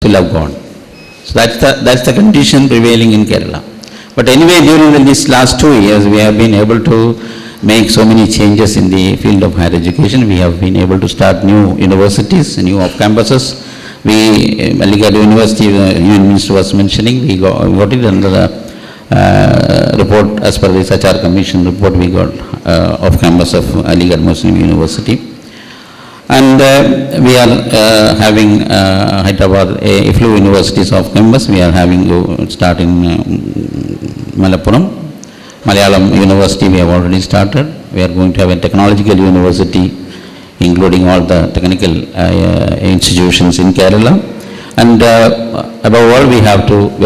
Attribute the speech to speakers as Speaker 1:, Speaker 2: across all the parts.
Speaker 1: will have gone. So that's the condition prevailing in Kerala. But anyway, during these last 2 years, we have been able to make so many changes in the field of higher education. We have been able to start new universities, new off-campuses. Aligarh University, Union Minister was mentioning, we got it under the report, as per the SACHAR Commission report, we got off-campus of Aligarh Muslim University. And we are having Hyderabad, a few universities off campus. We are having to start in Malappuram. Malayalam University we have already started. We are going to have a technological university, including all the technical institutions in Kerala. And above all, we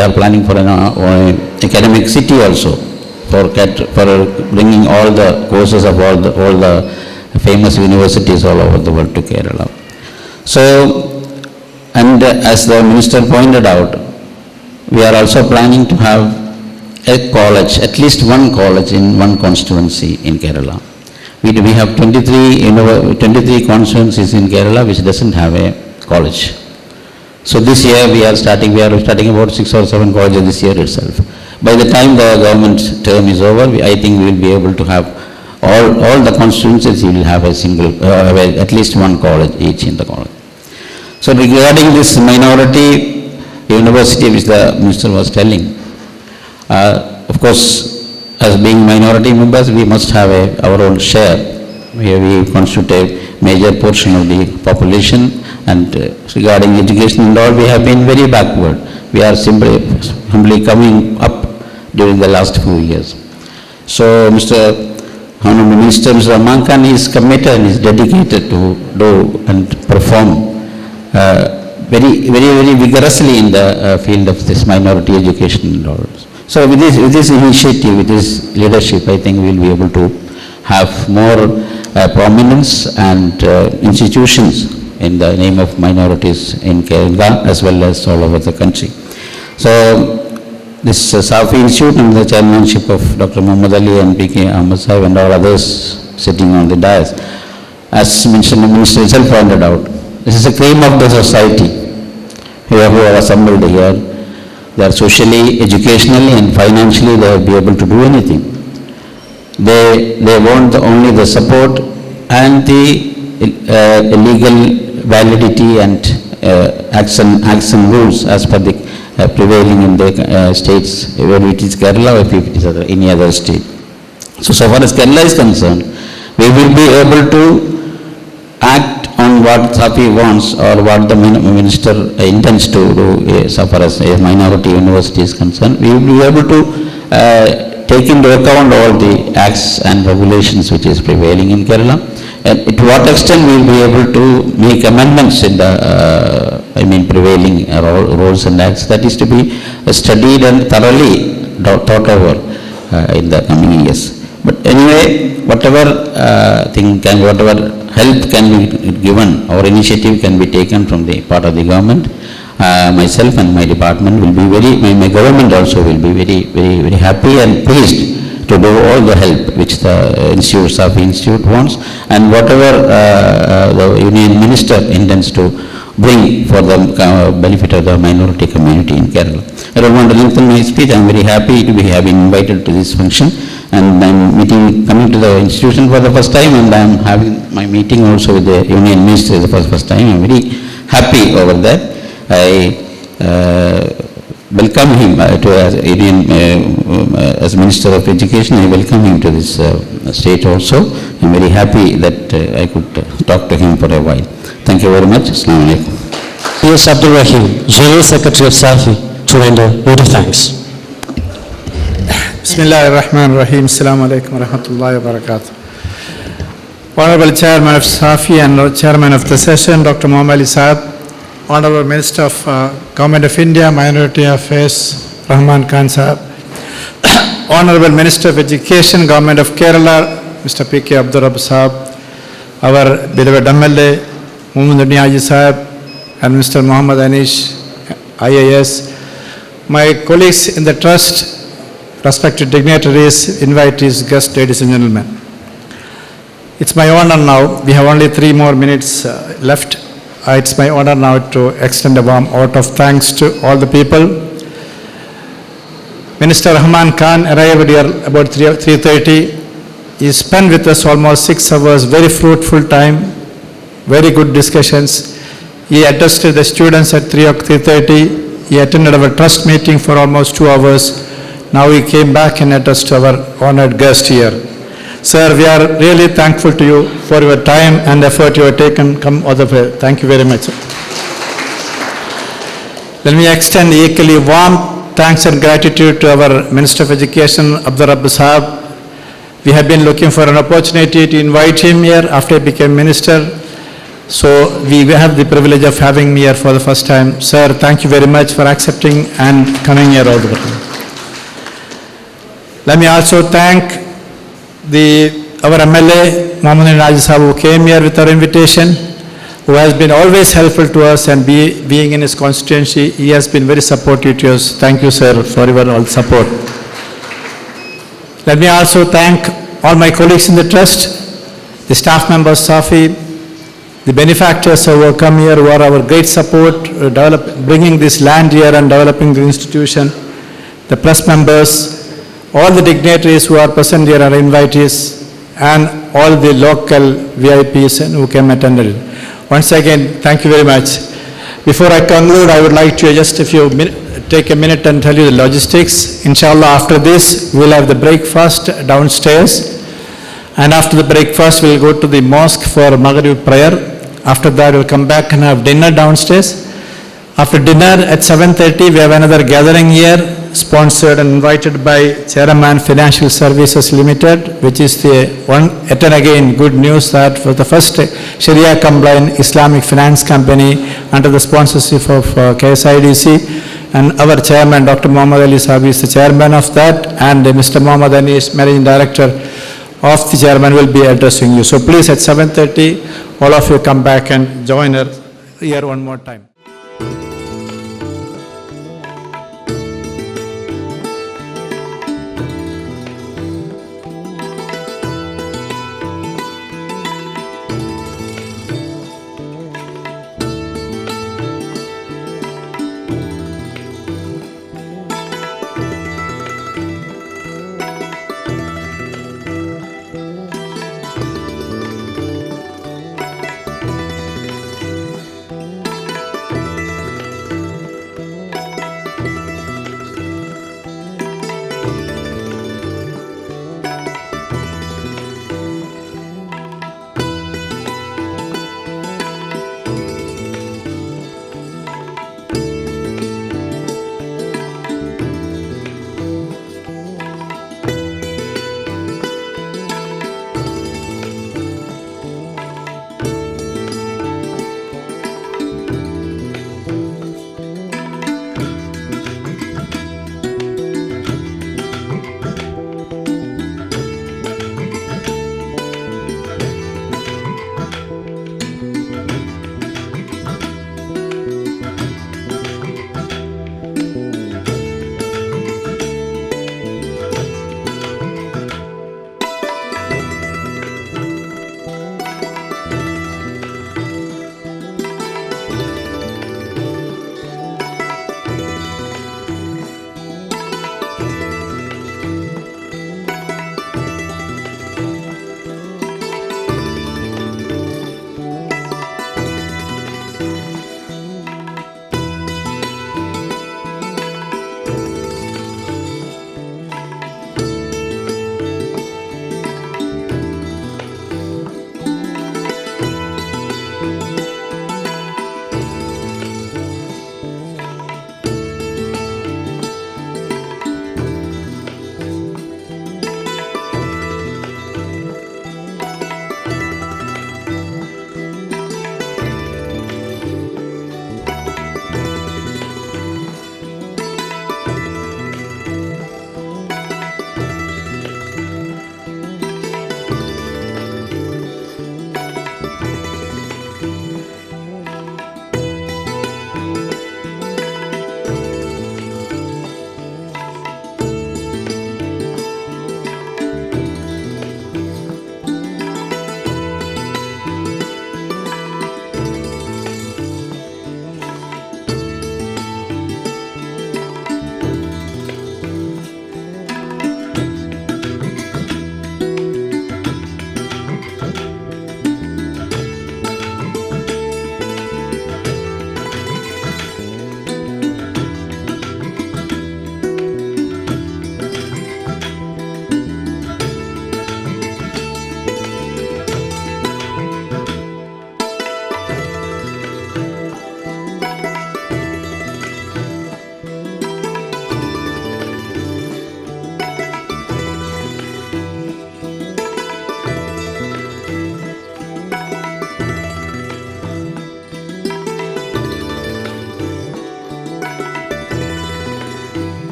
Speaker 1: are planning for an academic city also, for bringing all the courses of all the famous universities all over the world to Kerala. So, and as the minister pointed out, we are also planning to have a college, at least one college in one constituency in Kerala. We have 23 constituencies in Kerala which doesn't have a college. So this year we are starting about 6 or 7 colleges this year itself. By the time the government term is over, I think we will be able to have all the constituencies will have a single, at least one college each in the college. So regarding this minority university which the minister was telling, of course, as being minority members, we must have our own share. We constitute a major portion of the population, and regarding education and all, we have been very backward. We are simply coming up during the last few years. So Honorable Minister Mr. Rahman is committed and is dedicated to do and perform very vigorously in the field of this minority education and all. So with this initiative, with this leadership, I think we will be able to have more prominence and institutions in the name of minorities in Kerala as well as all over the country. So this SAFI Institute and the chairmanship of Dr. Muhammad Ali and P.K. Ahmad Sahib and all others sitting on the dais, as mentioned, the minister itself pointed out, this is a cream of the society who are assembled here. They are socially, educationally and financially they will be able to do anything. They want only the support and the legal validity and action rules as per the prevailing in the states, whether it is Kerala or if it is any other state. So far as Kerala is concerned, we will be able to act on what SAFI wants or what the minister intends to do so far as a minority university is concerned. We will be able to take into account all the acts and regulations which is prevailing in Kerala. And to what extent we will be able to make amendments in the prevailing rules and acts, that is to be studied and thoroughly thought over in the coming years. But anyway, whatever whatever help can be given or initiative can be taken from the part of the government, myself and my department will be my government also will be very happy and pleased to do all the help which the SAFI Institute wants, and whatever the Union Minister intends to bring for the benefit of the minority community in Kerala. I don't want to lengthen my speech. I am very happy to be invited to this function, and I am coming to the institution for the first time, and I am having my meeting also with the Union Minister for the first time. I am very happy over that. I welcome him as Minister of Education. I welcome him to this state also. I am very happy that I could talk to him for a while. Thank you very much. Assalamu alaikum.
Speaker 2: Yes, Abdul Rahim, General Secretary of SAFI, to render vote of thanks.
Speaker 3: Bismillahir Rahmanir Rahim. Assalamu alaikum wa rahmatullahi wa barakatuh. Honorable Chairman of SAFI and Chairman of the session, Dr. Muhammad Ali Sahib, Honorable Minister of Government of India, Minority Affairs, Rahman Khan Sahib, Honorable Minister of Education, Government of Kerala, Mr. P.K. Abdul Rabb Sahib, our beloved MLA, Muhammad Niyazi Sahib, and Mr. Muhammad Anish, IAS, my colleagues in the trust, respected dignitaries, invitees, guests, ladies and gentlemen. It's my honor now, we have only 3 more minutes left. It's my honor now to extend a warm vote of thanks to all the people. Minister Rahman Khan arrived here about 3:30. He spent with us almost 6 hours, very fruitful time, very good discussions. He addressed the students at 3:30. He attended our trust meeting for almost 2 hours. Now he came back and addressed our honored guest here. Sir, we are really thankful to you for your time and effort you have taken. Come all the way. Thank you very much, sir. Let me extend equally warm thanks and gratitude to our Minister of Education, Abdul Rabb Sahab. We have been looking for an opportunity to invite him here after he became minister. So we have the privilege of having me here for the first time. Sir, thank you very much for accepting and coming here all the way. Let me also thank our MLA, Mohammed Naji Sahab, who came here with our invitation, who has been always helpful to us, and being in his constituency, he has been very supportive to us. Thank you, sir, for your all support. Let me also thank all my colleagues in the trust, the staff members, SAFI, the benefactors who have come here, who are our great support, bringing this land here and developing the institution, the press members, all the dignitaries who are present here are invitees, and all the local VIPs who came attended. Once again, thank you very much. Before I conclude, I would like to just take a minute and tell you the logistics. Inshallah, after this, we'll have the breakfast downstairs. And after the breakfast, we'll go to the mosque for Maghrib prayer. After that, we'll come back and have dinner downstairs. After dinner at 7:30, we have another gathering here, sponsored and invited by Chairman Financial Services Limited, which is the one, yet and again, good news that for the first Sharia compliant Islamic finance company under the sponsorship of KSIDC, and our chairman, Dr. Muhammad Ali Saab, is the chairman of that, and Mr. Muhammad Ali is managing director of the chairman, will be addressing you. So please, at 7:30, all of you come back and join her here one more time.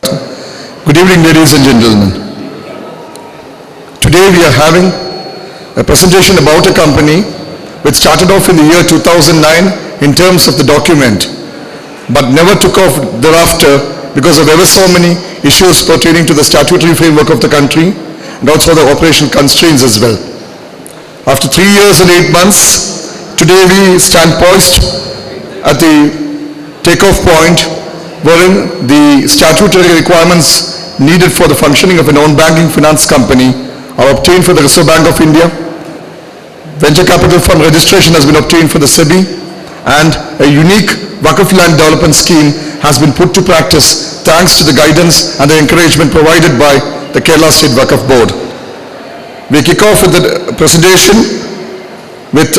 Speaker 4: Good evening, ladies and gentlemen. Today we are having a presentation about a company which started off in the year 2009 in terms of the document, but never took off thereafter because of ever so many issues pertaining to the statutory framework of the country and also the operation constraints as well. After 3 years and 8 months, today we stand poised at the takeoff point wherein the statutory requirements needed for the functioning of a non-banking finance company are obtained for the Reserve Bank of India. Venture capital fund registration has been obtained for the SAFI, and a unique Waqf land development scheme has been put to practice thanks to the guidance and the encouragement provided by the Kerala State Waqf Board. We kick off with the presentation with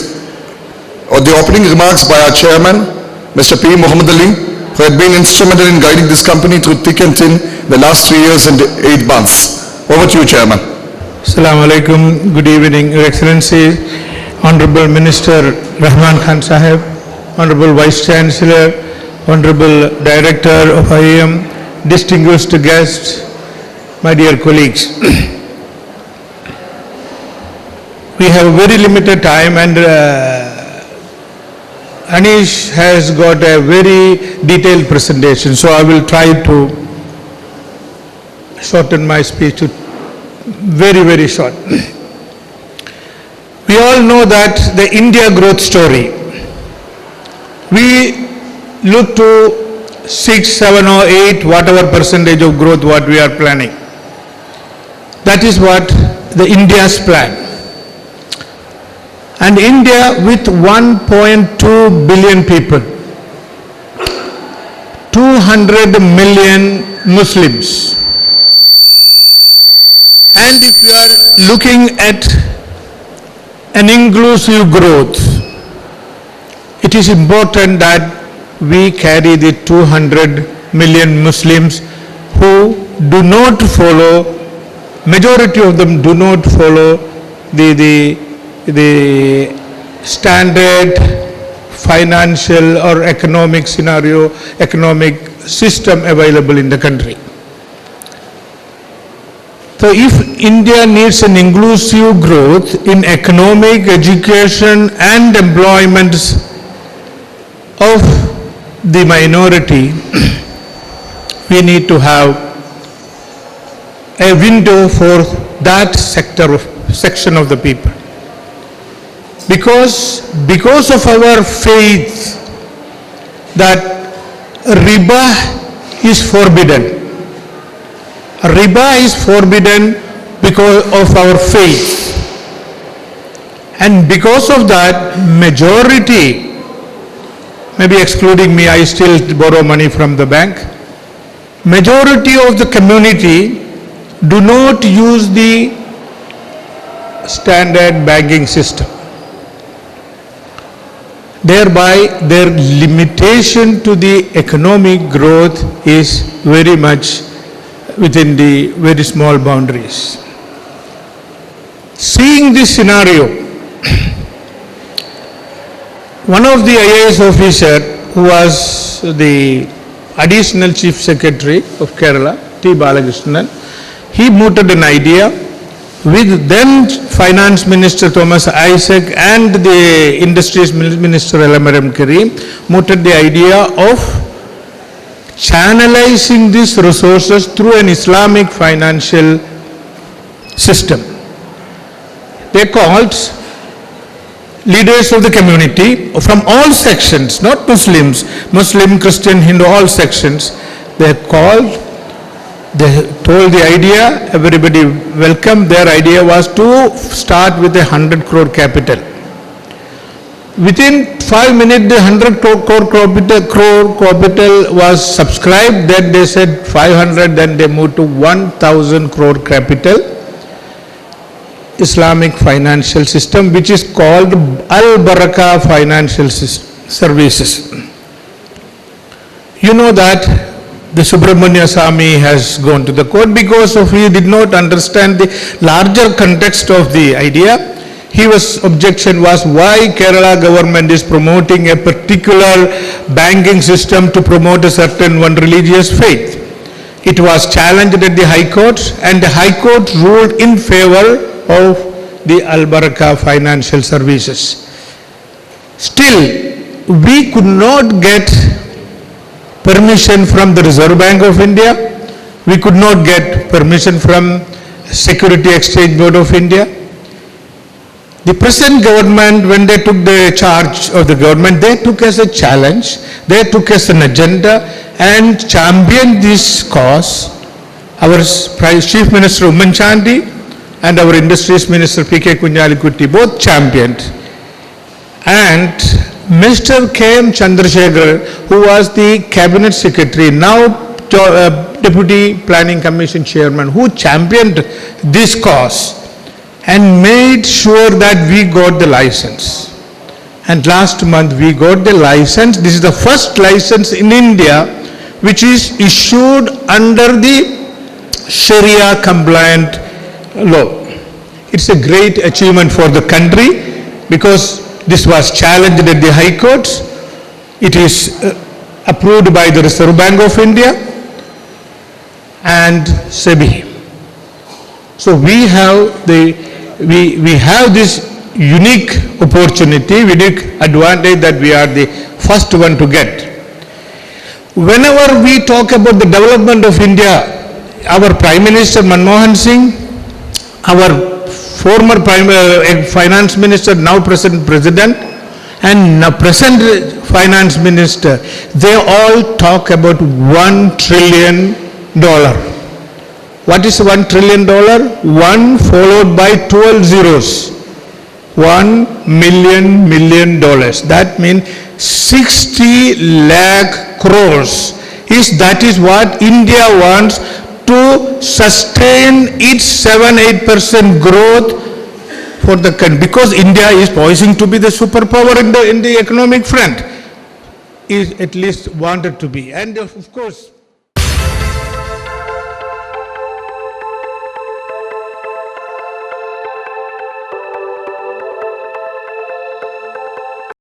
Speaker 4: the opening remarks by our chairman, Mr. P. Muhammad Ali, who had been instrumental in guiding this company through thick and thin the last 3 years and 8 months. Over to you, Chairman.
Speaker 3: Assalamu alaikum. Good evening, Your Excellency, Honorable Minister Rahman Khan Sahib, Honorable Vice Chancellor, Honorable Director of IAM, distinguished guests, my dear colleagues. We have a very limited time, and Anish has got a very detailed presentation, so I will try to shorten my speech to very, very short. We all know that the India growth story, we look to 6, 7 or 8, whatever percentage of growth what we are planning. That is what the India's plan. And India with 1.2 billion people, 200 million Muslims. And if you are looking at an inclusive growth, it is important that we carry the 200 million Muslims who do not follow, majority of them do not follow the standard financial or economic scenario, economic system available in the country. So if India needs an inclusive growth in economic, education and employment of the minority, we need to have a window for that section of the people. Because of our faith that riba is forbidden. Riba is forbidden because of our faith. And because of that, majority, maybe excluding me, I still borrow money from the bank. Majority of the community do not use the standard banking system. Thereby, their limitation to the economic growth is very much within the very small boundaries. Seeing this scenario, one of the IAS officer who was the additional chief secretary of Kerala, T. Balakrishnan, he mooted an idea with then Finance Minister Thomas Isaac and the Industries Minister Elamaram Karim, mooted the idea of channelizing these resources through an Islamic financial system. They called leaders of the community from all sections, not Muslims, Muslim, Christian, Hindu, all sections. They told the idea, everybody welcomed. Their idea was to start with 100 crore capital. Within 5 minutes, the 100 crore capital was subscribed. Then they said 500, then they moved to 1,000 crore capital. Islamic financial system, which is called Al-Barakah Financial Services. You know that the Subramanya Swami has gone to the court because he did not understand the larger context of the idea. His objection was why Kerala government is promoting a particular banking system to promote a certain one religious faith. It was challenged at the High Court, and the High Court ruled in favor of the Al Baraka Financial Services. Still, we could not get permission from the Reserve Bank of India. We could not get permission from Security Exchange Board of India. The present government, when they took the charge of the government, they took as a challenge, they took as an agenda and championed this cause. Our Chief Minister Umman Chandi and our Industries Minister P.K. Kunjalikutti both championed. And Mr. K.M. Chandrasekhar, who was the Cabinet Secretary, now Deputy Planning Commission Chairman, who championed this cause and made sure that we got the license. And last month we got the license. This is the first license in India which is issued under the Sharia compliant law. It's a great achievement for the country because this was challenged at the High Court. It is approved by the Reserve Bank of India and SAFI. So we have this unique opportunity, unique advantage that we are the first one to get. Whenever we talk about the development of India, our Prime Minister Manmohan Singh, our former Finance Minister, now present President, and present Finance Minister, they all talk about $1 trillion. What is $1 trillion? 1 followed by 12 zeros. $1 million. That means 60 lakh crores. That is what India wants to sustain its 7-8% growth for the country. Because India is poised to be the superpower in the economic front. Is at least wanted to be. And of course,